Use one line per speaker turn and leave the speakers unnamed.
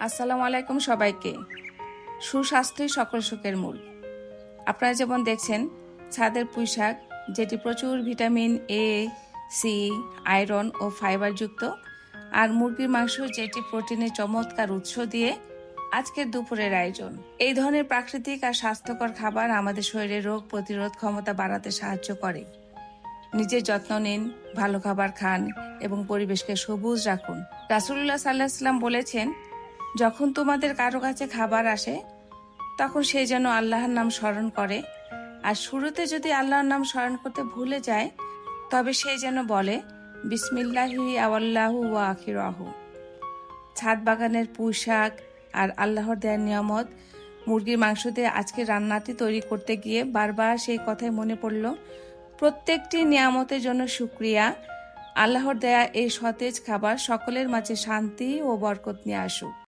আসসালামু আলাইকুম সবাইকে। সুস্বাস্থ্যই সকল সুখের মূল। আপনারা যেমন দেখছেন ছাদের পুঁইশাক, যেটি প্রচুর ভিটামিন এ, সি, আয়রন ও ফাইবার যুক্ত, আর মুরগির মাংস যেটি প্রোটিনের চমৎকার উৎস দিয়ে আজকের দুপুরের আয়োজন। এই ধরনের প্রাকৃতিক আর স্বাস্থ্যকর খাবার আমাদের শরীরে রোগ প্রতিরোধ ক্ষমতা বাড়াতে সাহায্য করে। নিজের যত্ন নিন, ভালো খাবার খান এবং পরিবেশকে সবুজ রাখুন। রাসূলুল্লাহ সাল্লাল্লাহু আলাইহি ওয়াসাল্লাম বলেছেন, যখন তোমাদের কারো কাছে খাবার আসে তখন সে যেন আল্লাহর নাম স্মরণ করে, আর শুরুতে যদি আল্লাহর নাম স্মরণ করতে ভুলে যায় তবে সে যেন বলে বিসমিল্লাহি আওয়াল্লাহু ওয়া আখিরাহু। ছাদ বাগানের পুঁইশাক আর আল্লাহর দেয়ার নিয়ামত মুরগির মাংস দিয়ে আজকে রান্নাটি তৈরি করতে গিয়ে বারবার সেই কথাই মনে পড়ল। প্রত্যেকটি নিয়ামতের জন্য শুকরিয়া। আল্লাহর দেয়া এই সতেজ খাবার সকলের মাঝে শান্তি ও বরকত নিয়ে আসুক।